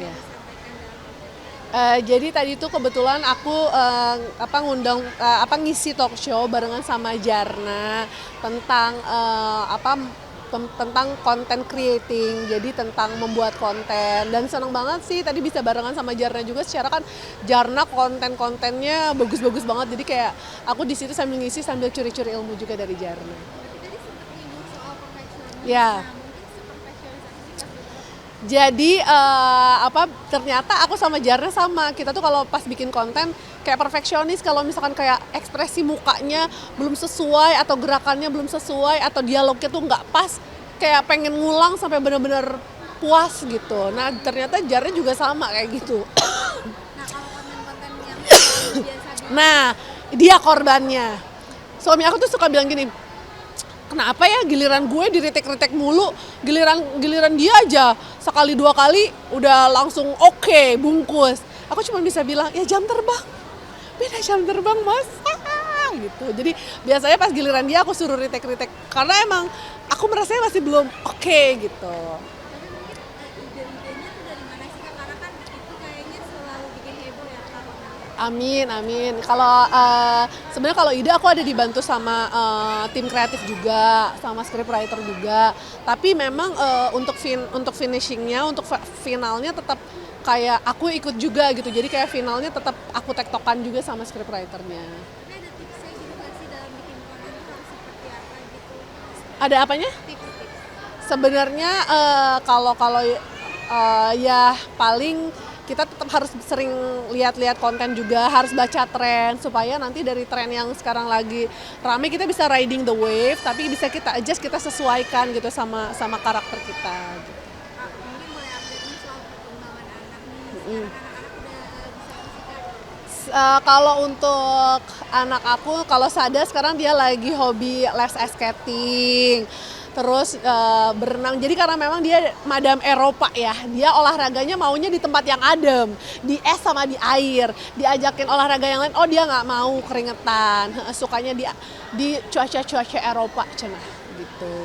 Ya. disampaikan dalam podcast? Jadi tadi tuh kebetulan aku ngundang ngisi talk show barengan sama Jarna tentang tentang content creating, jadi tentang membuat konten, dan seneng banget sih tadi bisa barengan sama Jarna juga. Secara kan Jarna kontennya bagus-bagus banget, jadi kayak aku di situ sambil ngisi sambil curi-curi ilmu juga dari Jarna. Tapi tadi sempat nyinggung soal perfeksionis. Ya. Nah, mungkin seperfeksionis apa sih Kak sebenarnya? Jadi ternyata aku sama Jarna sama. Kita tuh kalau pas bikin konten kayak perfeksionis, kalau misalkan kayak ekspresi mukanya belum sesuai atau gerakannya belum sesuai atau dialognya tuh nggak pas, kayak pengen ngulang sampai bener-bener puas gitu. Nah, ternyata Jarna juga sama kayak gitu. Nah, kalau konten-konten yang selalu biasa bikin, Nah, dia korbannya. Suami aku tuh suka bilang gini, kenapa ya giliran gue diritek-ritek mulu, giliran dia aja sekali dua kali udah langsung oke, bungkus. Aku cuma bisa bilang, ya jam terbang, beda jam terbang mas, gitu. Jadi biasanya pas giliran dia aku suruh ritek-ritek, karena emang aku merasanya masih belum oke gitu. tapi mungkin ide-idenya tuh dari mana sih Kak? Karena kan itu kayaknya selalu bikin heboh ya kalau Amin, amin. Kalau sebenarnya kalau ide aku ada dibantu sama tim kreatif juga, sama scriptwriter juga. Tapi memang untuk finishingnya, untuk finalnya tetap kayak aku ikut juga gitu. Jadi kayak finalnya tetap aku tektokan juga sama scriptwriternya. tapi ada tipsnya gitu nggak sih dalam bikin konten tuh harus seperti apa gitu? Ada apanya? Tips-tips. Sebenarnya kalau kalau ya paling kita tetap harus sering lihat-lihat konten juga, harus baca tren supaya nanti dari tren yang sekarang lagi rame kita bisa riding the wave, tapi bisa kita adjust, kita sesuaikan gitu sama karakter kita. Gitu. Mungkin boleh update nih soal perkembangan anak nih. Sekarang anak-anak udah bisa apa sih Kak? Kalau untuk anak aku, kalau Sada sekarang dia lagi hobi les ice skating, terus berenang. Jadi karena memang dia madam Eropa ya, dia olahraganya maunya di tempat yang adem, di es sama di air. Diajakin olahraga yang lain, oh dia nggak mau, keringetan. Sukanya di cuaca-cuaca Eropa cenah gitu.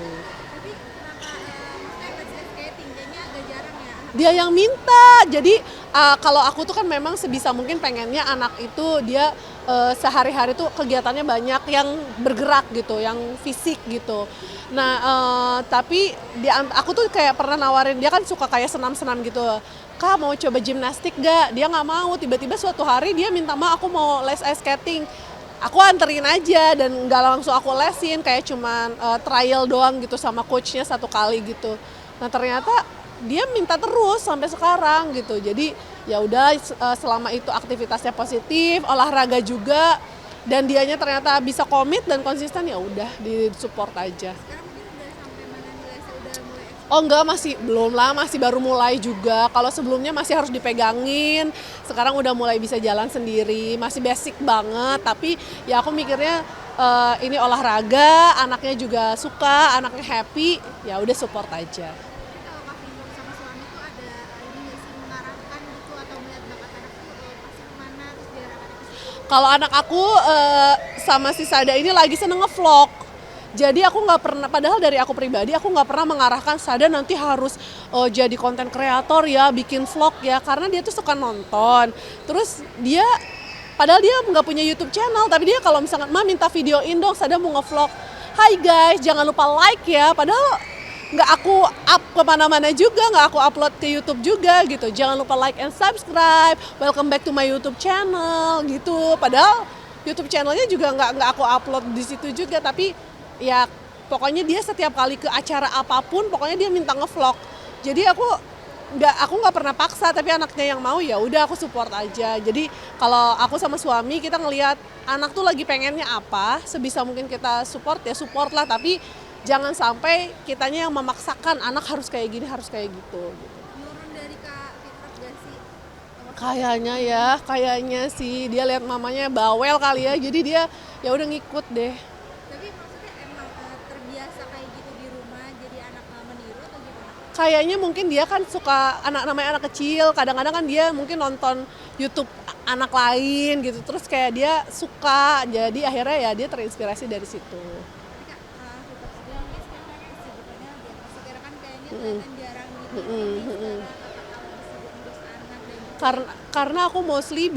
Tapi kenapa maksudnya let's ice skating kayaknya agak jarang ya anak. Dia yang minta. Jadi kalau aku tuh kan memang sebisa mungkin pengennya anak itu dia sehari-hari tuh kegiatannya banyak yang bergerak gitu, yang fisik gitu. Nah, tapi aku tuh kayak pernah nawarin, dia kan suka kayak senam-senam gitu. Kak mau coba gimnastik gak? Dia nggak mau. Tiba-tiba suatu hari dia minta aku mau les ice skating. Aku anterin aja dan nggak langsung aku lesin, kayak cuman trial doang gitu sama coachnya satu kali gitu. Nah ternyata dia minta terus sampai sekarang gitu. Jadi ya udah selama itu aktivitasnya positif, olahraga juga, dan dianya ternyata bisa komit dan konsisten, ya udah disupport aja. Sekarang mungkin udah sampai mana nih lesnya udah mulai Oh enggak, masih belum lah, masih baru mulai juga. Kalau sebelumnya masih harus dipegangin, sekarang udah mulai bisa jalan sendiri. Masih basic banget, tapi ya aku mikirnya ini olahraga, anaknya juga suka, anaknya happy, ya udah support aja. tapi kalau Kak Vino sama suami tuh ada ini nggak sih mengarahkan gitu atau melihat bakat anak tuh pasti kemana terus diarahkannya ke situ. Kalau anak aku sama si Sada ini lagi seneng ngevlog. Jadi aku nggak pernah, padahal dari aku pribadi aku nggak pernah mengarahkan Sada nanti harus jadi konten kreator ya, bikin vlog ya, karena dia tuh suka nonton. Terus dia, padahal dia nggak punya YouTube channel, tapi dia kalau misalkan Ma minta videoin dong, Sada mau ngevlog. Hai guys, jangan lupa like ya. Padahal nggak aku up kemana-mana juga, nggak aku upload ke YouTube juga gitu. Jangan lupa like and subscribe. Welcome back to my YouTube channel gitu. Padahal YouTube channelnya juga nggak aku upload di situ juga, tapi ya pokoknya dia setiap kali ke acara apapun, pokoknya dia minta ngevlog. Jadi aku nggak pernah paksa, tapi anaknya yang mau ya udah aku support aja. Jadi kalau aku sama suami kita ngelihat anak tuh lagi pengennya apa, sebisa mungkin kita support ya support lah, tapi jangan sampai kitanya yang memaksakan anak harus kayak gini, harus kayak gitu. Nurun dari Kak Fitrah gak sih? Kayaknya sih dia lihat mamanya bawel kali ya, jadi dia ya udah ngikut deh. Tapi maksudnya emang terbiasa kayak gitu di rumah jadi anak meniru atau gimana? Kayaknya mungkin dia kan suka namanya anak kecil, kadang-kadang kan dia mungkin nonton YouTube anak lain gitu, terus kayak dia suka, jadi akhirnya ya dia terinspirasi dari situ. Tapi Kak Fitrah sendiri mungkin sekarang kesibukannya lagi apa sih? Karena kan kayaknya kelihatan jarang di TV sekarang apakah lagi sibuk ngurus Karena aku mostly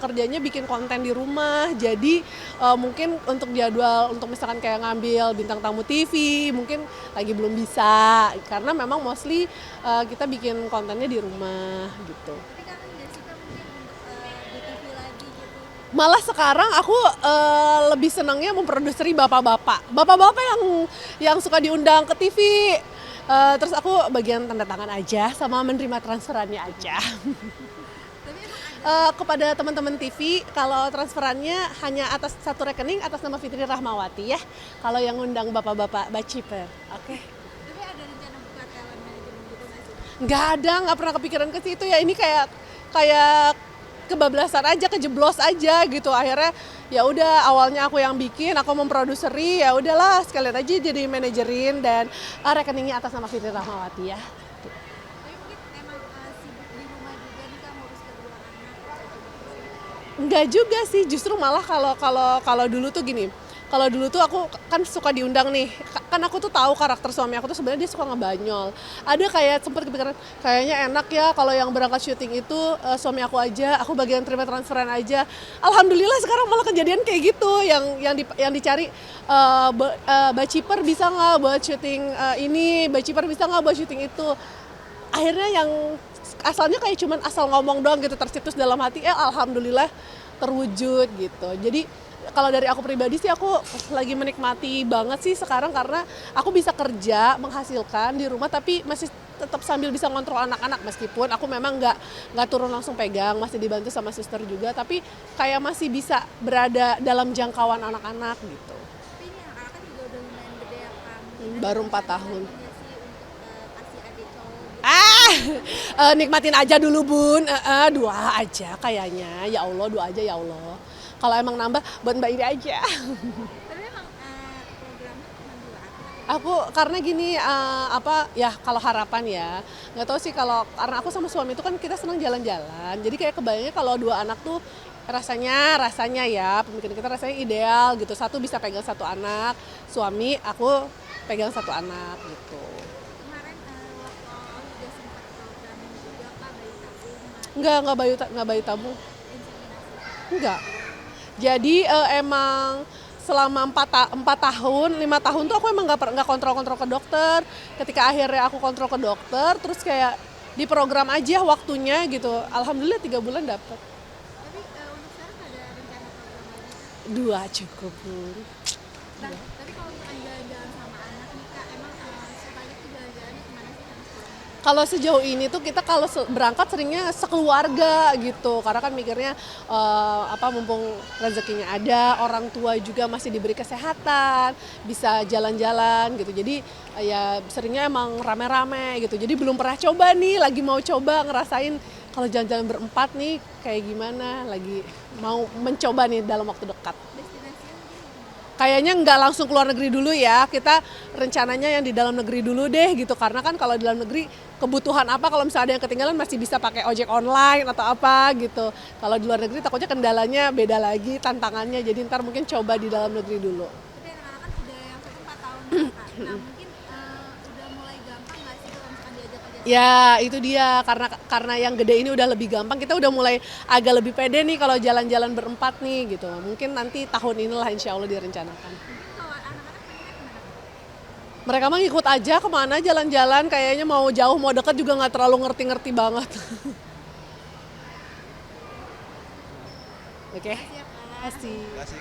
kerjanya bikin konten di rumah, jadi mungkin untuk jadwal untuk misalkan kayak ngambil bintang tamu TV mungkin lagi belum bisa, karena memang mostly kita bikin kontennya di rumah gitu. Tapi kangen nggak sih Kak mungkin untuk di TV lagi gitu? Malah sekarang aku lebih senangnya memproduseri bapak-bapak yang suka diundang ke TV. Terus aku bagian tanda tangan aja sama menerima transferannya aja. Tapi emang Kepada teman-teman TV, kalau transferannya hanya atas satu rekening atas nama Fitri Rahmawati ya. Kalau yang undang bapak-bapak baciper, oke? tapi ada rencana buka talent management gitu nggak sih? Nggak pernah kepikiran ke situ ya. Ini kayak kebablasan aja, kejeblos aja gitu. Akhirnya ya udah, awalnya aku yang bikin, aku memproduseri, ya udahlah sekalian aja jadi manajerin dan rekeningnya atas nama Fitri Rahmawati ya. Tapi mungkin emang sibuk di rumah juga nih Kak ngurus kedua anak. Enggak juga sih, justru malah kalau dulu tuh gini. Kalau dulu tuh aku kan suka diundang nih, kan aku tuh tahu karakter suami aku tuh sebenarnya dia suka ngebanyol. Ada kayak sempat kepikiran, kayaknya enak ya kalau yang berangkat syuting itu suami aku aja, aku bagian terima transferan aja. Alhamdulillah sekarang malah kejadian kayak gitu, yang dicari baciper bisa nggak buat syuting ini, baciper bisa nggak buat syuting itu. Akhirnya yang asalnya kayak cuman asal ngomong doang gitu, tercetus dalam hati, alhamdulillah terwujud gitu. Jadi kalau dari aku pribadi sih, aku lagi menikmati banget sih sekarang karena aku bisa kerja menghasilkan di rumah tapi masih tetap sambil bisa ngontrol anak-anak, meskipun aku memang nggak turun langsung pegang, masih dibantu sama suster juga, tapi kayak masih bisa berada dalam jangkauan anak-anak gitu. Tapi ini anak-anak kan juga udah lumayan gede ya Kak. Mungkin Baru ada 4 rencana tahun. lagi nggak sih untuk kasih adik cowok gitu? Nikmatin aja dulu bun, dua aja kayaknya, ya Allah, dua aja ya Allah. Kalau emang nambah buat Mbak Iri aja. Tapi emang programnya cuma 2 anak. Aku karena gini, ya kalau harapan ya, nggak tahu sih, kalau karena aku sama suami itu kan kita senang jalan-jalan, jadi kayak kebayangnya kalau 2 anak tuh rasanya ya, pemikiran kita rasanya ideal gitu, satu bisa pegang 1 anak, suami aku pegang 1 anak gitu. Kemarin waktu awal juga sempat programin juga Kak bayi tabung, Nggak bayi tabung, inseminasi. enggak. Jadi emang selama 4 tahun, 5 tahun tuh aku emang nggak kontrol ke dokter. Ketika akhirnya aku kontrol ke dokter, terus kayak diprogram aja waktunya gitu. Alhamdulillah 3 bulan dapet. Tapi untuk sekarang ada rencana program lagi? 2 cukup Bun. Nah, tapi kalau misalkan jalan-jalan sama anak nih Kak, emang sukanya tuh jalan-jalannya kemana sih sama suami? Kalau sejauh ini tuh kita kalau berangkat seringnya sekeluarga gitu, karena kan mikirnya mumpung rezekinya ada, orang tua juga masih diberi kesehatan, bisa jalan-jalan gitu. Jadi ya seringnya emang rame-rame gitu. Jadi belum pernah coba nih, lagi mau coba ngerasain kalau jalan-jalan berempat nih kayak gimana, lagi mau mencoba nih dalam waktu dekat. Destinasinya mungkin Kayaknya nggak langsung keluar negeri dulu ya, kita rencananya yang di dalam negeri dulu deh gitu, karena kan kalau di dalam negeri kebutuhan apa, kalau misalnya ada yang ketinggalan masih bisa pakai ojek online atau apa gitu. Kalau di luar negeri takutnya kendalanya beda lagi, tantangannya, jadi ntar mungkin coba di dalam negeri dulu. tapi anak-anak kan udah yang satu 4 tahun nih Kak. Nah mungkin udah mulai gampang nggak sih kalau misalkan diajak kerja sama? Ya itu dia, karena yang gede ini udah lebih gampang, kita udah mulai agak lebih pede nih kalau jalan-jalan berempat nih gitu. Mungkin nanti tahun inilah insya Allah direncanakan. Mungkin kalau anak-anak pengennya kemana? Mereka mah ngikut aja kemana jalan-jalan, kayaknya mau jauh mau dekat juga nggak terlalu ngerti-ngerti banget. Oke, Siap Kak. kasih. Kasih.